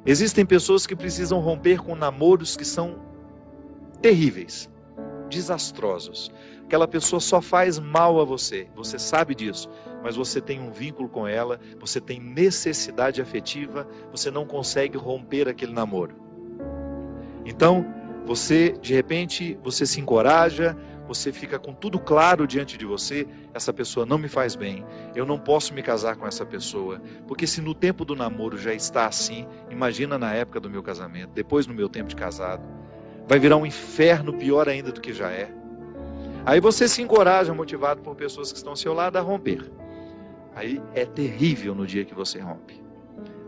Existem pessoas que precisam romper com namoros que são terríveis, desastrosos. Aquela pessoa só faz mal a você, você sabe disso, mas você tem um vínculo com ela, você tem necessidade afetiva, você não consegue romper aquele namoro. Então, de repente, você se encoraja, você fica com tudo claro diante de você, essa pessoa não me faz bem, eu não posso me casar com essa pessoa, porque se no tempo do namoro já está assim, imagina na época do meu casamento, depois no meu tempo de casado, vai virar um inferno pior ainda do que já é. Aí você se encoraja, motivado por pessoas que estão ao seu lado, a romper. Aí é terrível no dia que você rompe.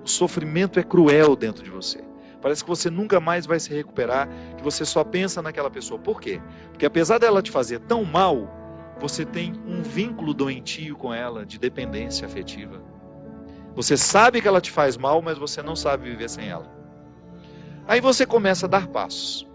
O sofrimento é cruel dentro de você. Parece que você nunca mais vai se recuperar, que você só pensa naquela pessoa. Por quê? Porque apesar dela te fazer tão mal, você tem um vínculo doentio com ela, de dependência afetiva. Você sabe que ela te faz mal, mas você não sabe viver sem ela. Aí você começa a dar passos.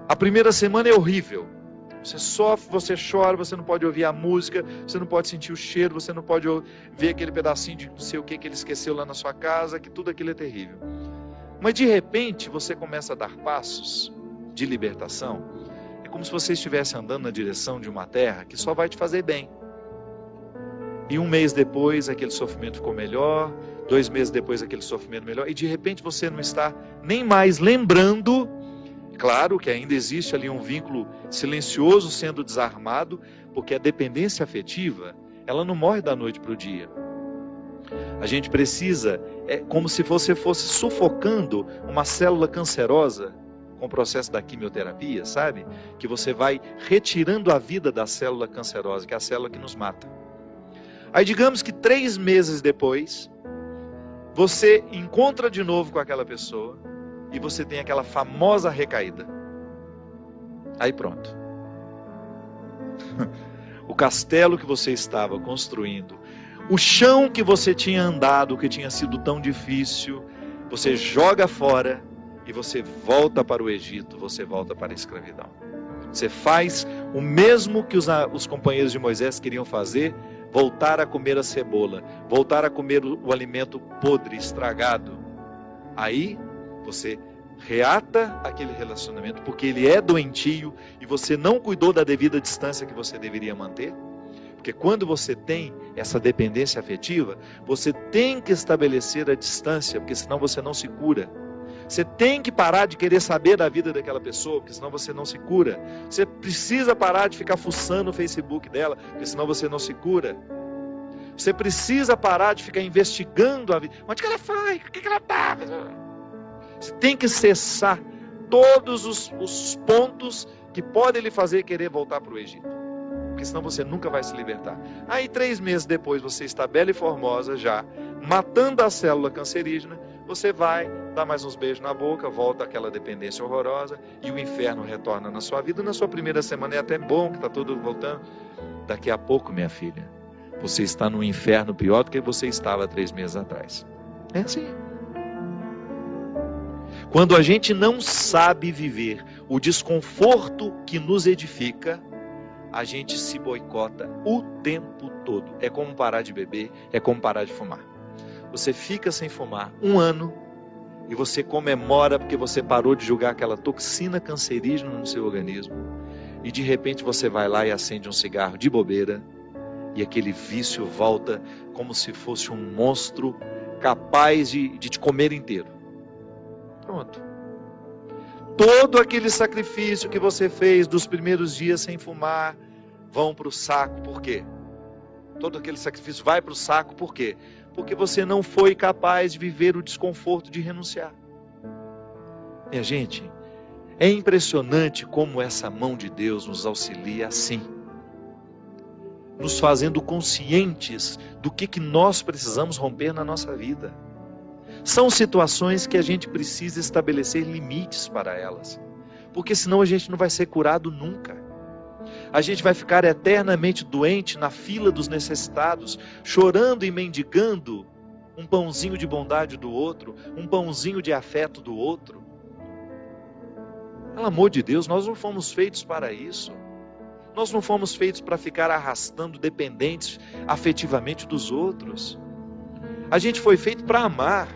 A primeira semana é horrível. Você sofre, você chora, você não pode ouvir a música, você não pode sentir o cheiro, você não pode ver aquele pedacinho de não sei o que ele esqueceu lá na sua casa, que tudo aquilo é terrível. Mas de repente você começa a dar passos de libertação. É como se você estivesse andando na direção de uma terra que só vai te fazer bem. E um mês depois aquele sofrimento ficou melhor, 2 meses depois aquele sofrimento melhor, e de repente você não está nem mais lembrando. Claro que ainda existe ali um vínculo silencioso sendo desarmado, porque a dependência afetiva, ela não morre da noite para o dia. A gente precisa, é como se você fosse sufocando uma célula cancerosa com o processo da quimioterapia, sabe? Que você vai retirando a vida da célula cancerosa, que é a célula que nos mata. Aí digamos que 3 meses depois, você encontra de novo com aquela pessoa, e você tem aquela famosa recaída. Aí pronto. O castelo que você estava construindo, o chão que você tinha andado, que tinha sido tão difícil, você joga fora e você volta para o Egito, você volta para a escravidão. Você faz o mesmo que os companheiros de Moisés queriam fazer, voltar a comer a cebola, voltar a comer o alimento podre, estragado. Aí você reata aquele relacionamento, porque ele é doentio e você não cuidou da devida distância que você deveria manter. Porque quando você tem essa dependência afetiva, você tem que estabelecer a distância, porque senão você não se cura. Você tem que parar de querer saber da vida daquela pessoa, porque senão você não se cura. Você precisa parar de ficar fuçando o Facebook dela, porque senão você não se cura. Você precisa parar de ficar investigando a vida. Onde que ela foi? O que ela está? Você tem que cessar todos os pontos que podem lhe fazer querer voltar para o Egito. Porque senão você nunca vai se libertar. Aí 3 meses depois você está bela e formosa já, matando a célula cancerígena, você vai dar mais uns beijos na boca, volta àquela dependência horrorosa e o inferno retorna na sua vida. Na sua primeira semana é até bom que está tudo voltando. Daqui a pouco, minha filha, você está num inferno pior do que você estava 3 meses atrás. É assim. Quando a gente não sabe viver o desconforto que nos edifica, a gente se boicota o tempo todo. É como parar de beber, é como parar de fumar. Você fica sem fumar 1 ano e você comemora porque você parou de jogar aquela toxina cancerígena no seu organismo. E de repente você vai lá e acende um cigarro de bobeira e aquele vício volta como se fosse um monstro capaz de te comer inteiro. Pronto. Todo aquele sacrifício que você fez dos primeiros dias sem fumar vão para o saco. Por quê? Todo aquele sacrifício vai para o saco. Por quê? Porque você não foi capaz de viver o desconforto de renunciar. Minha gente, é impressionante como essa mão de Deus nos auxilia assim, nos fazendo conscientes do que nós precisamos romper na nossa vida. São situações que a gente precisa estabelecer limites para elas, porque senão a gente não vai ser curado nunca. A gente vai ficar eternamente doente na fila dos necessitados, chorando e mendigando um pãozinho de bondade do outro, um pãozinho de afeto do outro. Pelo amor de Deus, nós não fomos feitos para isso. Nós não fomos feitos para ficar arrastando dependentes afetivamente dos outros. A gente foi feito para amar.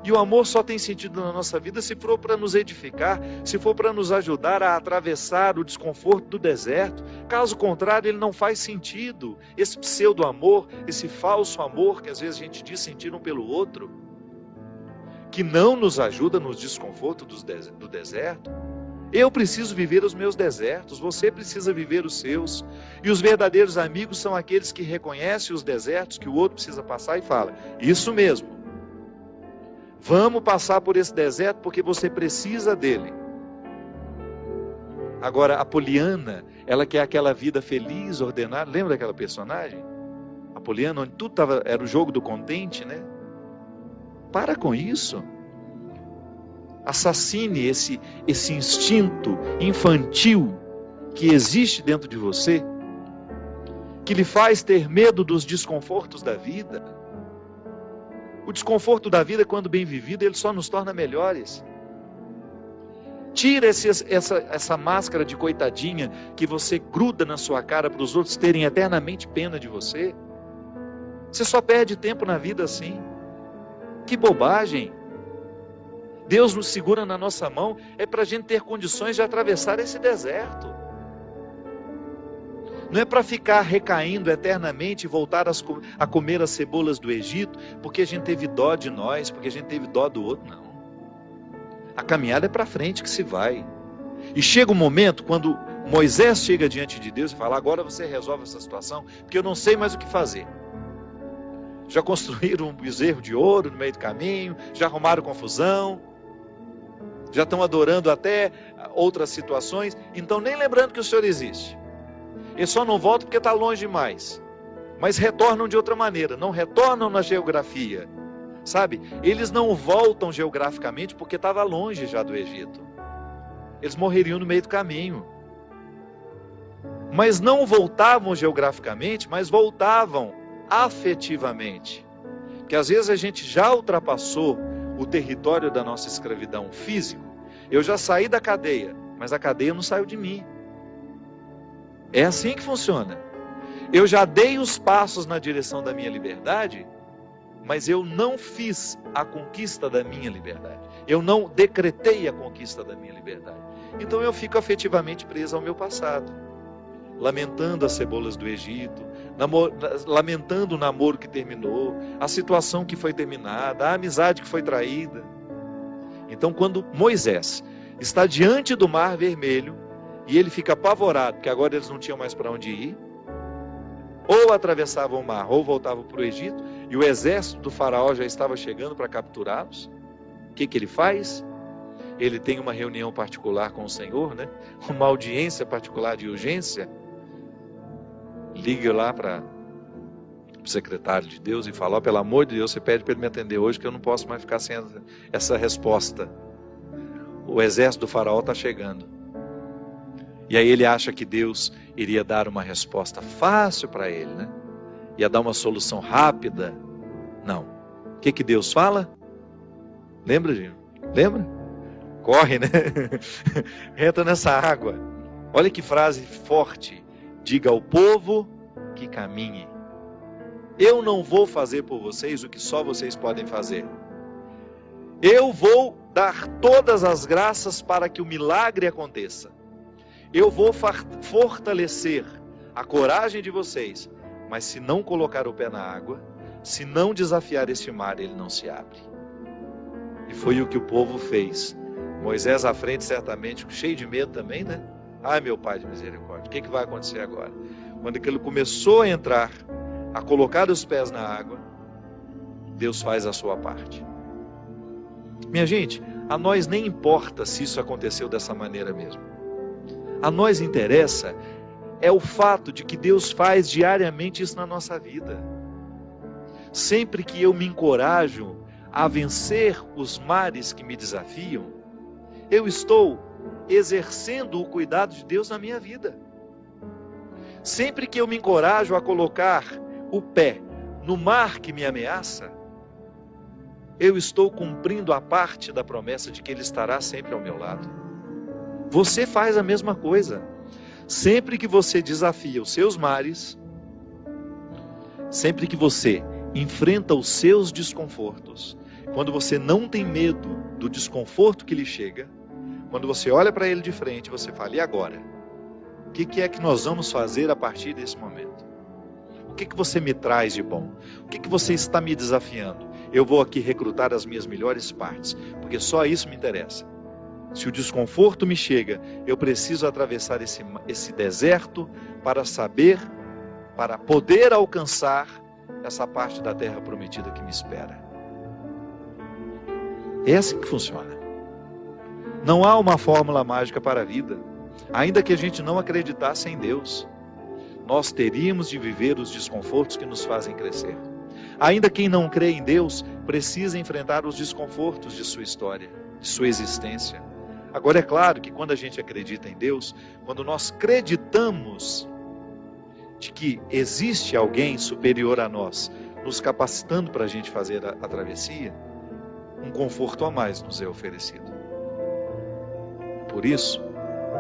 E o amor só tem sentido na nossa vida se for para nos edificar, se for para nos ajudar a atravessar o desconforto do deserto. Caso contrário, ele não faz sentido. Esse pseudo-amor, esse falso amor que às vezes a gente diz sentir um pelo outro, que não nos ajuda nos desconfortos do deserto. Eu preciso viver os meus desertos, você precisa viver os seus. E os verdadeiros amigos são aqueles que reconhecem os desertos que o outro precisa passar e fala: isso mesmo, vamos passar por esse deserto porque você precisa dele. Agora, a Poliana, ela quer aquela vida feliz, ordenada. Lembra daquela personagem? A Poliana, onde tudo era o jogo do contente, né? Para com isso. Assassine esse instinto infantil que existe dentro de você, que lhe faz ter medo dos desconfortos da vida. O desconforto da vida, quando bem vivido, ele só nos torna melhores. Tira essa máscara de coitadinha que você gruda na sua cara para os outros terem eternamente pena de você. Você só perde tempo na vida assim. Que bobagem! Deus nos segura na nossa mão é para a gente ter condições de atravessar esse deserto. Não é para ficar recaindo eternamente e voltar a comer as cebolas do Egito, porque a gente teve dó de nós, porque a gente teve dó do outro, não. A caminhada é para frente que se vai. E chega um momento quando Moisés chega diante de Deus e fala: agora você resolve essa situação, porque eu não sei mais o que fazer. Já construíram um bezerro de ouro no meio do caminho, já arrumaram confusão, já estão adorando até outras situações, então nem lembrando que o Senhor existe. Eles só não voltam porque está longe demais, mas retornam de outra maneira, não retornam na geografia, sabe? Eles não voltam geograficamente porque estava longe já do Egito. Eles morreriam no meio do caminho. Mas não voltavam geograficamente, mas voltavam afetivamente. Porque às vezes a gente já ultrapassou o território da nossa escravidão físico. Eu já saí da cadeia, mas a cadeia não saiu de mim. É assim que funciona. Eu já dei os passos na direção da minha liberdade, mas eu não fiz a conquista da minha liberdade. Eu não decretei a conquista da minha liberdade. Então eu fico afetivamente preso ao meu passado, lamentando as cebolas do Egito, lamentando o namoro que terminou, a situação que foi terminada, a amizade que foi traída. Então, quando Moisés está diante do Mar Vermelho e ele fica apavorado, porque agora eles não tinham mais para onde ir, ou atravessavam o mar, ou voltavam para o Egito, e o exército do faraó já estava chegando para capturá-los, o que ele faz? Ele tem uma reunião particular com o Senhor, né? Uma audiência particular de urgência. Liga lá para o secretário de Deus e fala: pelo amor de Deus, você pede para ele me atender hoje, que eu não posso mais ficar sem essa resposta. O exército do faraó está chegando. E aí ele acha que Deus iria dar uma resposta fácil para ele, né? Ia dar uma solução rápida. Não. O que Deus fala? Lembra, gente? Lembra? Corre, né? Entra nessa água. Olha que frase forte. Diga ao povo que caminhe. Eu não vou fazer por vocês o que só vocês podem fazer. Eu vou dar todas as graças para que o milagre aconteça. Eu vou fortalecer a coragem de vocês. Mas se não colocar o pé na água, se não desafiar este mar, ele não se abre. E foi o que o povo fez. Moisés à frente, certamente, cheio de medo também, né? Ai, meu Pai de misericórdia, o que vai acontecer agora? Quando ele começou a entrar, a colocar os pés na água, Deus faz a sua parte. Minha gente, a nós nem importa se isso aconteceu dessa maneira mesmo. A nós interessa é o fato de que Deus faz diariamente isso na nossa vida. Sempre que eu me encorajo a vencer os mares que me desafiam, eu estou exercendo o cuidado de Deus na minha vida. Sempre que eu me encorajo a colocar o pé no mar que me ameaça, eu estou cumprindo a parte da promessa de que Ele estará sempre ao meu lado. Você faz a mesma coisa. Sempre que você desafia os seus mares, sempre que você enfrenta os seus desconfortos, Quando você não tem medo do desconforto que lhe chega, quando você olha para ele de frente, você fala: e agora? O que é que nós vamos fazer a partir desse momento? O que você me traz de bom? O que você está me desafiando? Eu vou aqui recrutar as minhas melhores partes, porque só isso me interessa. Se o desconforto me chega, eu preciso atravessar esse deserto para poder alcançar essa parte da terra prometida que me espera. É assim que funciona. Não há uma fórmula mágica para a vida. Ainda que a gente não acreditasse em Deus, nós teríamos de viver os desconfortos que nos fazem crescer. Ainda quem não crê em Deus precisa enfrentar os desconfortos de sua história, de sua existência. Agora é claro que quando a gente acredita em Deus, quando nós acreditamos de que existe alguém superior a nós, nos capacitando para a gente fazer a travessia, um conforto a mais nos é oferecido. Por isso,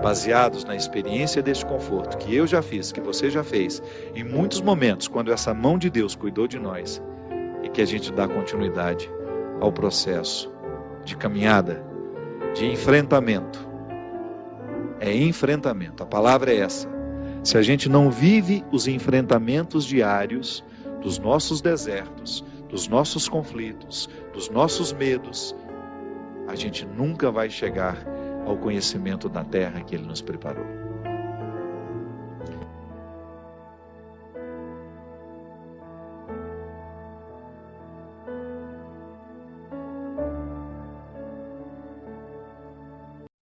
baseados na experiência deste conforto que eu já fiz, que você já fez, em muitos momentos, quando essa mão de Deus cuidou de nós, e que a gente dá continuidade ao processo de caminhada, de enfrentamento. É enfrentamento, a palavra é essa. Se a gente não vive os enfrentamentos diários dos nossos desertos, dos nossos conflitos, dos nossos medos, a gente nunca vai chegar ao conhecimento da terra que Ele nos preparou.